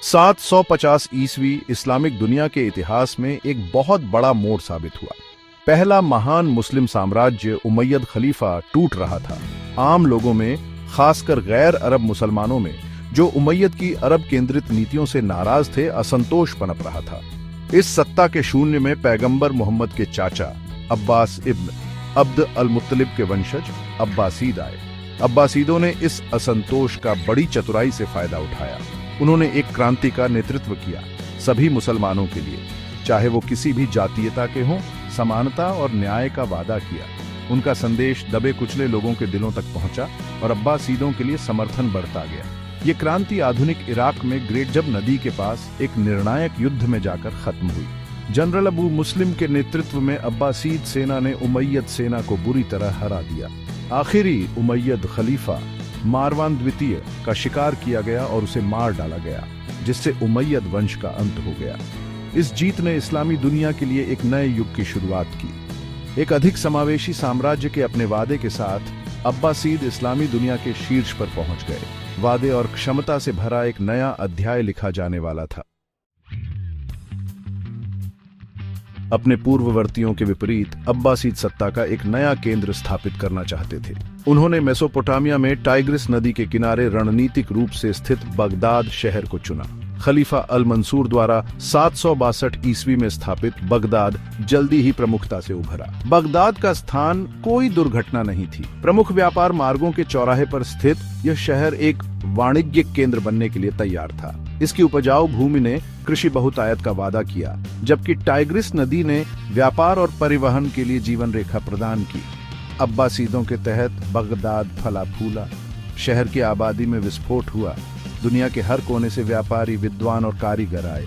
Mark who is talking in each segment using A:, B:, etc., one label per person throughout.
A: 750 ईस्वी इस्लामिक दुनिया के इतिहास में एक बहुत बड़ा मोड़ साबित हुआ। पहला महान मुस्लिम साम्राज्य उमैयद खलीफा टूट रहा था। आम लोगों में, खासकर गैर अरब मुसलमानों में, जो उमैयद की अरब केंद्रित नीतियों से नाराज थे, असंतोष पनप रहा था। इस सत्ता के शून्य में पैगंबर मोहम्मद के चाचा अब्बास इब्न अब्द अल मुत्तलिब के वंशज अब्बासीद आए। अब्बासीदों ने इस असंतोष का बड़ी चतुराई से फायदा उठाया। उन्होंने एक क्रांति का नेतृत्व किया, सभी मुसलमानों के लिए, चाहे वो किसी भी जातीयता के हों, समानता और न्याय का वादा किया। उनका संदेश दबे कुचले लोगों के दिलों तक पहुंचा और अब्बासीदों के लिए समर्थन बढ़ता गया। ये क्रांति आधुनिक इराक में ग्रेट जब नदी के पास एक निर्णायक युद्ध में जाकर खत्म हुई। जनरल अबू मुस्लिम के नेतृत्व में अब्बासीद सेना ने उमैयद सेना को बुरी तरह हरा दिया। आखिरी उमैयद खलीफा मारवान द्वितीय का शिकार किया गया और उसे मार डाला गया, जिससे उमैयद वंश का अंत हो गया। इस जीत ने इस्लामी दुनिया के लिए एक नए युग की शुरुआत की। एक अधिक समावेशी साम्राज्य के अपने वादे के साथ अब्बासीद इस्लामी दुनिया के शीर्ष पर पहुंच गए। वादे और क्षमता से भरा एक नया अध्याय लिखा जाने वाला था। अपने पूर्ववर्तियों के विपरीत अब्बासीद सत्ता का एक नया केंद्र स्थापित करना चाहते थे। उन्होंने मेसोपोटामिया में टाइग्रिस नदी के किनारे रणनीतिक रूप से स्थित बगदाद शहर को चुना। खलीफा अल मंसूर द्वारा 762 ईस्वी में स्थापित बगदाद जल्दी ही प्रमुखता से उभरा। बगदाद का स्थान कोई दुर्घटना नहीं थी। प्रमुख व्यापार मार्गों के चौराहे पर स्थित यह शहर एक वाणिज्यिक केंद्र बनने के लिए तैयार था। इसकी उपजाऊ भूमि ने कृषि बहुतायत का वादा किया, जबकि टाइग्रिस नदी ने व्यापार और परिवहन के लिए जीवन रेखा प्रदान की। अब्बासीदों के तहत बगदाद फला फूला, शहर की आबादी में विस्फोट हुआ। दुनिया के हर कोने से व्यापारी, विद्वान और कारीगर आए।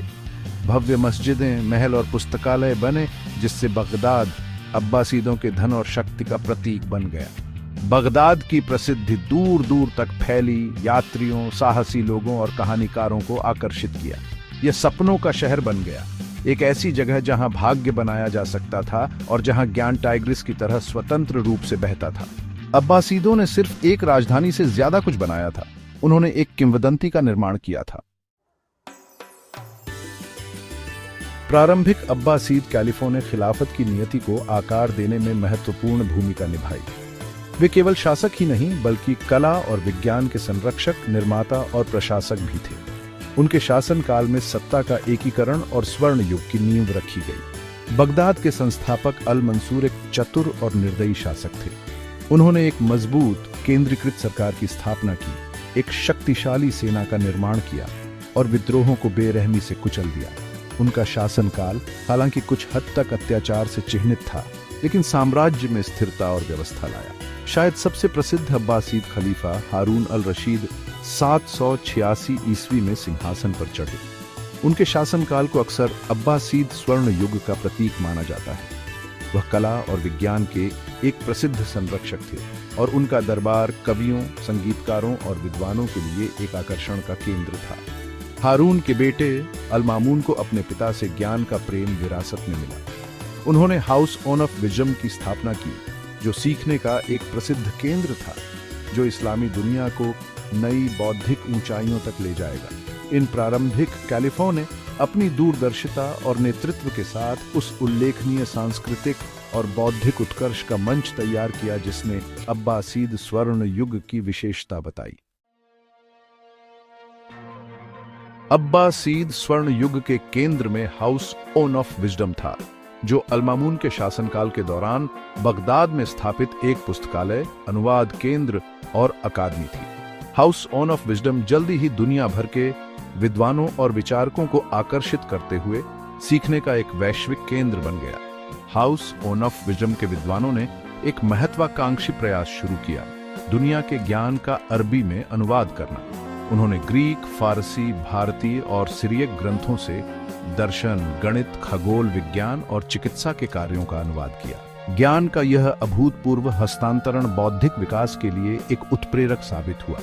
A: भव्य मस्जिदें, महल और पुस्तकालय बने, जिससे बगदाद अब्बासीदों के धन और शक्ति का प्रतीक बन गया। बगदाद की प्रसिद्धि दूर दूर तक फैली, यात्रियों, साहसी लोगों और कहानीकारों को आकर्षित किया। यह सपनों का शहर बन गया, एक ऐसी जगह जहां भाग्य बनाया जा सकता था और जहां ज्ञान टाइग्रिस की तरह स्वतंत्र रूप से बहता था। अब्बासीदों ने सिर्फ एक राजधानी से ज्यादा कुछ बनाया था। उन्होंने एक किंवदंती का निर्माण किया था। प्रारंभिक अब्बासीद कैलिफों ने खिलाफत की नियति को आकार देने में महत्वपूर्ण भूमिका निभाई। वे केवल शासक ही नहीं, बल्कि कला और विज्ञान के संरक्षक, निर्माता और प्रशासक भी थे। उनके शासनकाल में सत्ता का एकीकरण और स्वर्ण युग की नींव रखी गई। बगदाद के संस्थापक अल मंसूर एक चतुर और निर्दयी शासक थे। उन्होंने एक मजबूत केंद्रीकृत सरकार की स्थापना की, एक शक्तिशाली सेना का निर्माण किया और विद्रोहों को बेरहमी से कुचल दिया। उनका शासनकाल हालांकि कुछ हद तक अत्याचार से चिह्नित था, लेकिन साम्राज्य में स्थिरता और व्यवस्था लाया। शायद सबसे प्रसिद्ध अब्बासीद खलीफा हारून अल रशीद 786 ईस्वी में सिंहासन पर चढ़े। उनके शासनकाल को अक्सर अब्बासीद स्वर्ण युग का प्रतीक माना जाता है। वह कला और विज्ञान के एक प्रसिद्ध संरक्षक थे और उनका दरबार कवियों, संगीतकारों और विद्वानों के लिए एक आकर्षण का केंद्र था। हारून के बेटे अल मामून को अपने पिता से ज्ञान का प्रेम विरासत में मिला। उन्होंने हाउस ऑफ विजडम की स्थापना की, जो सीखने का एक प्रसिद्ध केंद्र था, जो इस्लामी दुनिया को नई बौद्धिक ऊंचाइयों तक ले जाएगा। इन प्रारंभिक कैलिफों ने अपनी दूरदर्शिता और नेतृत्व के साथ उस उल्लेखनीय सांस्कृतिक और बौद्धिक उत्कर्ष का मंच तैयार किया जिसने अब्बासीद स्वर्ण युग की विशेषता बताई। अब्बासीद स्वर्ण युग के केंद्र में हाउस ऑफ विजडम था, जो अल मामून के शासनकाल के दौरान बगदाद में स्थापित एक पुस्तकालय, अनुवाद केंद्र और अकादमी थी। हाउस ऑफ विजडम जल्दी ही दुनिया भर के विद्वानों और विचारकों को आकर्षित करते हुए सीखने का एक वैश्विक केंद्र बन गया। हाउस ऑफ विजडम के विद्वानों ने एक महत्वाकांक्षी प्रयास शुरू किया, दुनिया के ज्ञान का अरबी में अनुवाद करना। उन्होंने ग्रीक, फारसी, भारतीय और सिरियक ग्रंथों से दर्शन, गणित, खगोल विज्ञान और चिकित्सा के कार्यों का अनुवाद किया। ज्ञान का यह अभूतपूर्व हस्तांतरण बौद्धिक विकास के लिए एक उत्प्रेरक साबित हुआ।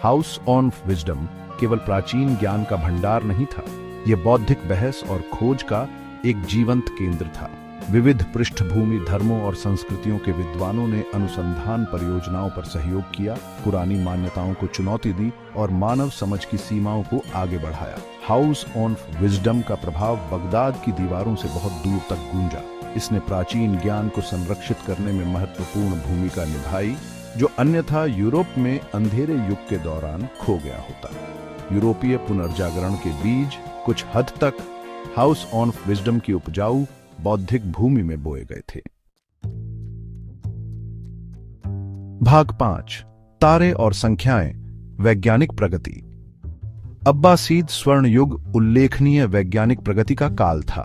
A: हाउस ऑफ विजडम केवल प्राचीन ज्ञान का भंडार नहीं था, यह बौद्धिक बहस और खोज का एक जीवंत केंद्र था। विविध पृष्ठभूमि, धर्मों और संस्कृतियों के विद्वानों ने अनुसंधान परियोजनाओं पर सहयोग किया, पुरानी मान्यताओं को चुनौती दी और मानव समझ की सीमाओं को आगे बढ़ाया। हाउस ऑफ विजडम का प्रभाव बगदाद की दीवारों से बहुत दूर तक गूंजा। इसने प्राचीन ज्ञान को संरक्षित करने में महत्वपूर्ण भूमिका निभाई, जो अन्यथा यूरोप में अंधेरे युग के दौरान खो गया होता। यूरोपीय पुनर्जागरण के बीज कुछ हद तक हाउस ऑफ विजडम की उपजाऊ बौद्धिक भूमि में बोए गए थे। भाग 5, तारे और संख्याएं, वैज्ञानिक प्रगति। अब्बासीद स्वर्ण युग उल्लेखनीय वैज्ञानिक प्रगति का काल था।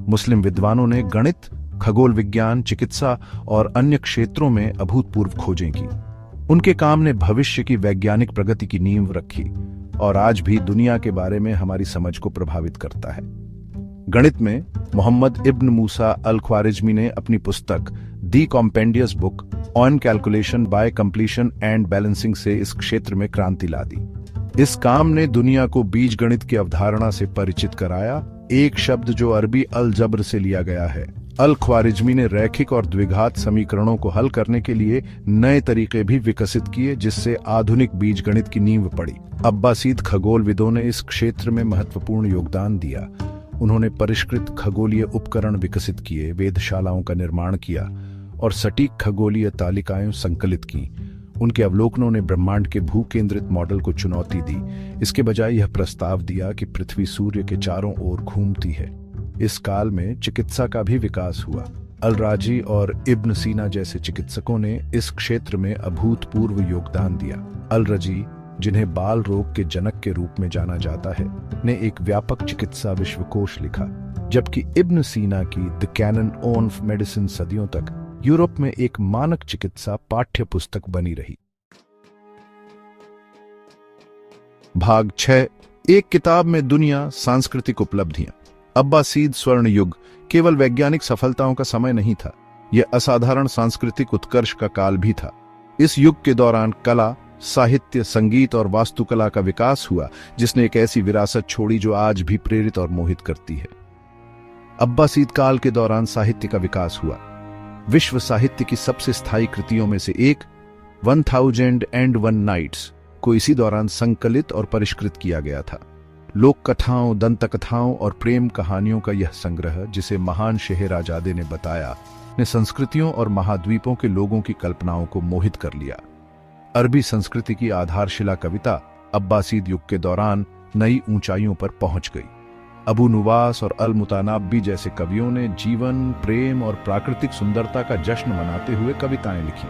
A: मुस्लिम विद्वानों ने गणित, खगोल विज्ञान, चिकित्सा और अन्य क्षेत्रों में अभूतपूर्व खोजें की। उनके काम ने भविष्य की वैज्ञानिक प्रगति की नींव रखी और आज भी दुनिया के बारे में हमारी समझ को प्रभावित करता है। गणित में मोहम्मद इब्न मूसा अल ख्वारिज्मी ने अपनी पुस्तक the compendious book on calculation by completion and balancing से इस क्षेत्र में क्रांति ला दी। इस काम ने दुनिया को बीजगणित की अवधारणा से परिचित कराया, एक शब्द जो अरबी अल जब्र से लिया गया है। अल ख्वारिज्मी ने रैखिक और द्विघात समीकरणों को हल करने के लिए नए तरीके भी विकसित किए, जिससे आधुनिक बीजगणित की नींव पड़ी। अब्बासीद खगोलविदों ने इस क्षेत्र में महत्वपूर्ण योगदान दिया। उन्होंने परिष्कृत खगोलीय उपकरण विकसित किए, वेधशालाओं का निर्माण किया और सटीक खगोलीय तालिकाएं संकलित की। उनके अवलोकनों ने ब्रह्मांड के भूकेंद्रित मॉडल को चुनौती दी। इसके बजाय यह प्रस्ताव दिया कि पृथ्वी सूर्य के चारों ओर घूमती है। इस काल में चिकित्सा का भी विकास हुआ। अल राजी और इब्न सीना जैसे चिकित्सकों ने इस क्षेत्र में अभूतपूर्व योगदान दिया। अल रजी, जिन्हें बाल रोग के जनक के रूप में जाना जाता है, ने एक व्यापक चिकित्सा विश्वकोश लिखा, जबकि इब्न सीना की द कैनन ऑफ मेडिसिन सदियों तक यूरोप में एक मानक चिकित्सा पाठ्य पुस्तक बनी रही। भाग 6, एक किताब में दुनिया, सांस्कृतिक उपलब्धियां। अब्बासीद स्वर्ण युग केवल वैज्ञानिक सफलताओं का समय नहीं था, यह असाधारण सांस्कृतिक उत्कर्ष का काल भी था। इस युग के दौरान कला, साहित्य, संगीत और वास्तुकला का विकास हुआ, जिसने एक ऐसी विरासत छोड़ी जो आज भी प्रेरित और मोहित करती है। अब्बासीद काल के दौरान साहित्य का विकास हुआ। विश्व साहित्य की सबसे स्थायी कृतियों में से एक 1001 नाइट्स को इसी दौरान संकलित और परिष्कृत किया गया था। लोक कथाओं, दंत कथाओं और प्रेम कहानियों का यह संग्रह, जिसे महान शेहराजादे ने बताया, ने संस्कृतियों और महाद्वीपों के लोगों की कल्पनाओं को मोहित कर लिया। अरबी संस्कृति की आधारशिला कविता अब्बासीद युग के दौरान नई ऊंचाइयों पर पहुंच गई। अबू नुवास और अल मुतानाब्बी जैसे कवियों ने जीवन, प्रेम और प्राकृतिक सुंदरता का जश्न मनाते हुए कविताएं लिखी।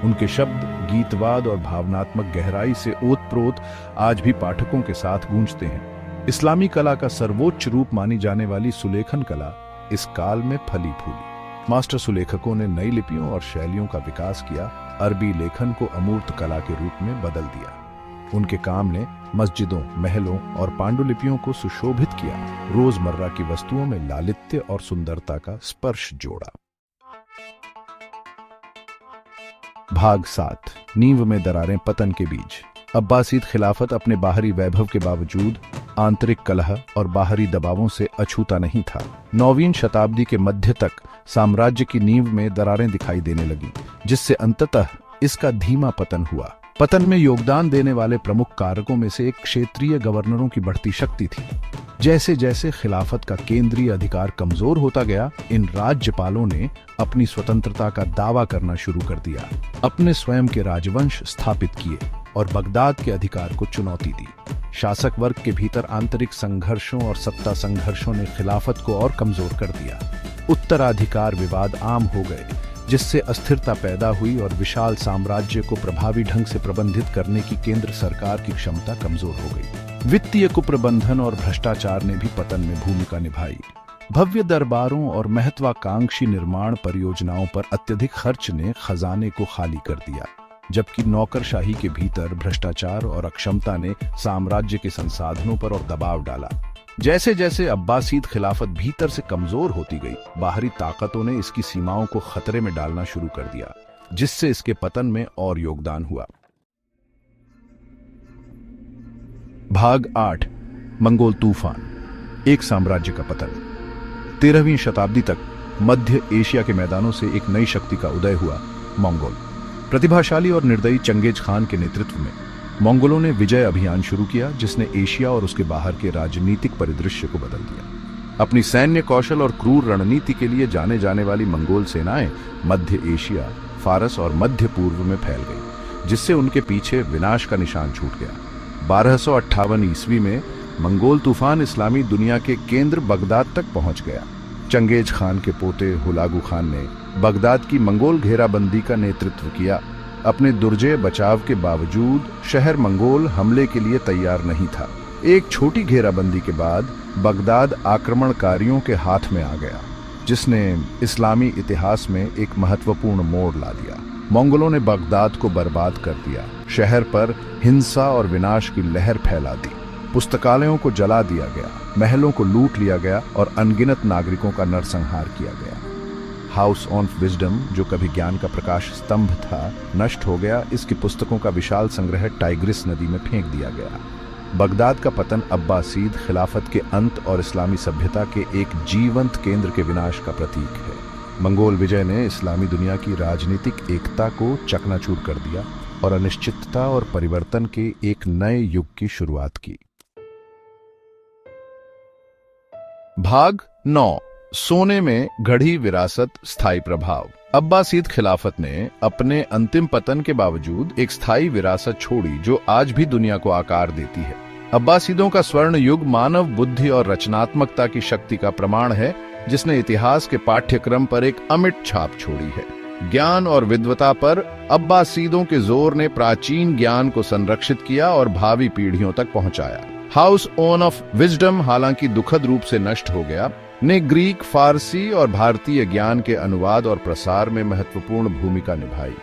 A: उनके शब्द, गीतवाद और भावनात्मक गहराई से ओतप्रोत आज भी पाठकों के साथ गूंजते हैं। इस्लामी कला का सर्वोच्च रूप मानी जाने वाली सुलेखन कला इस काल में फली फूली। मास्टर सुलेखकों ने नई लिपियों और शैलियों का विकास किया, अरबी लेखन को अमूर्त कला के रूप में बदल दिया। उनके काम ने मस्जिदों, महलों और पांडुलिपियों को सुशोभित किया, रोजमर्रा की वस्तुओं में लालित्य और सुंदरता का स्पर्श जोड़ा। भाग 7, नींव में दरारें, पतन के बीज। अब्बासीद खिलाफत अपने बाहरी वैभव के बावजूद आंतरिक कलह और बाहरी दबावों से अछूता नहीं था। 9वीं शताब्दी के मध्य तक साम्राज्य की नींव में दरारें दिखाई देने लगी, जिससे अंततः इसका धीमा पतन हुआ। पतन में योगदान देने वाले प्रमुख कारकों में से एक क्षेत्रीय गवर्नरों की बढ़ती शक्ति थी। जैसे जैसे खिलाफत का केंद्रीय अधिकार कमजोर होता गया, इन राज्यपालों ने अपनी स्वतंत्रता का दावा करना शुरू कर दिया, अपने स्वयं के राजवंश स्थापित किए और बगदाद के अधिकार को चुनौती दी। शासक वर्ग के भीतर आंतरिक संघर्षों और सत्ता संघर्षों ने खिलाफत को और कमजोर कर दिया। उत्तराधिकार विवाद आम हो गए, जिससे अस्थिरता पैदा हुई और विशाल साम्राज्य को प्रभावी ढंग से प्रबंधित करने की केंद्र सरकार की क्षमता कमजोर हो गई। वित्तीय कुप्रबंधन और भ्रष्टाचार ने भी पतन में भूमिका निभाई। भव्य दरबारों और महत्वाकांक्षी निर्माण परियोजनाओं पर अत्यधिक खर्च ने खजाने को खाली कर दिया, जबकि नौकरशाही के भीतर भ्रष्टाचार और अक्षमता ने साम्राज्य के संसाधनों पर और दबाव डाला। जैसे जैसे अब्बासीद खिलाफत भीतर से कमजोर होती गई, बाहरी ताकतों ने इसकी सीमाओं को खतरे में डालना शुरू कर दिया, जिससे इसके पतन में और योगदान हुआ। भाग 8, मंगोल तूफान, एक साम्राज्य का पतन। 13वीं शताब्दी तक मध्य एशिया के मैदानों से एक नई शक्ति का उदय हुआ, मंगोल। प्रतिभाशाली और निर्दयी चंगेज खान के नेतृत्व में 13वीं शताब्दी तक मध्य एशिया के मैदानों से एक नई शक्ति का उदय हुआ, मंगोल। 13वीं शताब्दी तक मध्य एशिया के मैदानों से एक नई शक्ति का उदय हुआ, मंगोल। मंगोलों ने विजय अभियान शुरू किया जिसने एशिया और उसके बाहर के राजनीतिक परिदृश्य को बदल दिया। अपनी सैन्य कौशल और क्रूर रणनीति के लिए जाने जाने वाली मंगोल सेनाएं मध्य एशिया, फारस और मध्य पूर्व में फैल गई, जिससे उनके पीछे विनाश का निशान छूट गया। 1258 ईस्वी में मंगोल तूफान इस्लामी दुनिया के केंद्र बगदाद तक पहुंच गया। चंगेज खान के पोते हुलागु खान ने बगदाद की मंगोल घेराबंदी का नेतृत्व किया। अपने दुर्जय बचाव के बावजूद शहर मंगोल हमले के लिए तैयार नहीं था। एक छोटी घेराबंदी के बाद बगदाद आक्रमणकारियों के हाथ में आ गया, जिसने इस्लामी इतिहास में एक महत्वपूर्ण मोड़ ला दिया। मंगोलों ने बगदाद को बर्बाद कर दिया, शहर पर हिंसा और विनाश की लहर फैला दी। पुस्तकालयों को जला दिया गया, महलों को लूट लिया गया और अनगिनत नागरिकों का नरसंहार किया गया। हाउस ऑफ विजडम, जो कभी ज्ञान का प्रकाश स्तंभ था, नष्ट हो गया। इसकी पुस्तकों का विशाल संग्रह टाइग्रिस नदी में फेंक दिया गया। बगदाद का पतन अब्बासीद खिलाफत के अंत और इस्लामी सभ्यता के एक जीवंत केंद्र के विनाश का प्रतीक है। मंगोल विजय ने इस्लामी दुनिया की राजनीतिक एकता को चकनाचूर कर दिया और अनिश्चितता और परिवर्तन के एक नए युग की शुरुआत की। भाग 9, सोने में गढ़ी विरासत, स्थायी प्रभाव। अब्बासीद खिलाफत ने अपने अंतिम पतन के बावजूद एक स्थायी विरासत छोड़ी जो आज भी दुनिया को आकार देती है। अब्बासीदों का स्वर्ण युग मानव बुद्धि और रचनात्मकता की शक्ति का प्रमाण है, जिसने इतिहास के पाठ्यक्रम पर एक अमिट छाप छोड़ी है। ज्ञान और विद्वता पर अब्बासीदों के जोर ने प्राचीन ज्ञान को संरक्षित किया और भावी पीढ़ियों तक पहुंचाया। हाउस ऑफ विजडम, हालांकि दुखद रूप से नष्ट हो गया, ने ग्रीक, फारसी और भारतीय ज्ञान के अनुवाद और प्रसार में महत्वपूर्ण भूमिका निभाई,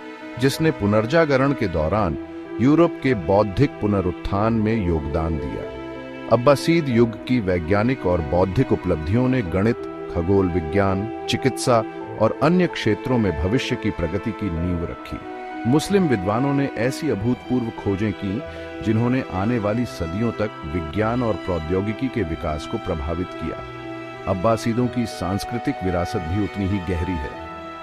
A: जिसने पुनर्जागरण के दौरान यूरोप के बौद्धिक पुनरुत्थान में योगदान दिया। अब्बासीद युग की वैज्ञानिक और बौद्धिक उपलब्धियों ने गणित, खगोल विज्ञान, चिकित्सा और अन्य क्षेत्रों में भविष्य की प्रगति की नींव रखी। मुस्लिम विद्वानों ने ऐसी अभूतपूर्व खोजें की जिन्होंने आने वाली सदियों तक विज्ञान और प्रौद्योगिकी के विकास को प्रभावित किया। अब्बासीदों की सांस्कृतिक विरासत भी उतनी ही गहरी है।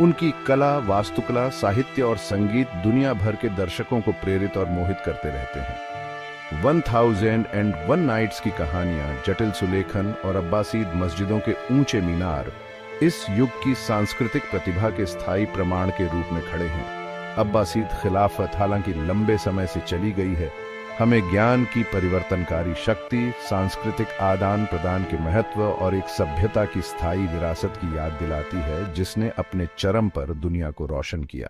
A: उनकी कला, वास्तुकला, साहित्य और संगीत दुनिया भर के दर्शकों को प्रेरित और मोहित करते रहते हैं। 1001 नाइट्स की कहानियां, जटिल सुलेखन और अब्बासीद मस्जिदों के ऊंचे मीनार इस युग की सांस्कृतिक प्रतिभा के स्थायी प्रमाण के रूप में खड़े हैं। अब्बासीद खिलाफत हालांकि लंबे समय से चली गई है, हमें ज्ञान की परिवर्तनकारी शक्ति, सांस्कृतिक आदान प्रदान के महत्व और एक सभ्यता की स्थायी विरासत की याद दिलाती है जिसने अपने चरम पर दुनिया को रोशन किया।